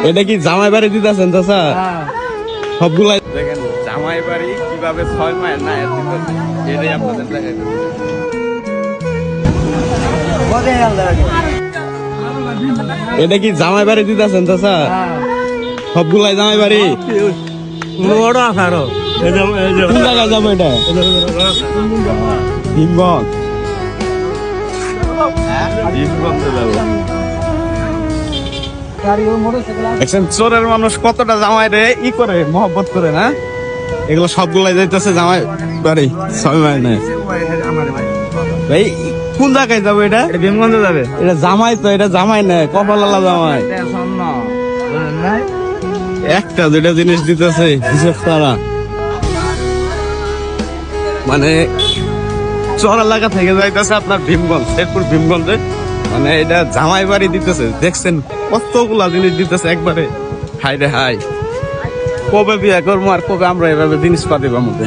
এটা কি জামাই বাড়ি দিতেছেন চাচা? সবগুলাই দেখেন জামাই বাড়ি কিভাবে 6 মাইল না দিতেছে, এটাই আপনাদের দেখাই। এটা কি জামাই বাড়ি দিতেছেন চাচা? সবগুলাই জামাই বাড়ি। কোন জায়গায় যাবো এটা? ভীমগঞ্জ। দেখছেন চোরের মানুষ কতটা জামাই রে ই করে মহব্বত করে না, এগুলো সবগুলাই যাইতেছে জামাই বাড়ি 6 মাইল না। ভাই কোন জায়গায় যাবো এটা? ভীমগঞ্জে যাবে। এটা জামাই তো, এটা জামাই না, কপালালা জামাই। একটা দুইটা জিনিস দিতেছে হিসেব তারা, মানে চর এলাকা থেকে যাইতেছে আপনার ভীমগঞ্জ, শেরপুর ভীমগঞ্জে, মানে এটা জামাই বাড়ি দিতেছে। দেখছেন কতগুলা জিনিস দিতেছে একবারে। হাই রে হাই, কবে বিয়ে করবো আর কবে আমরা এভাবে জিনিস পাতি মধ্যে।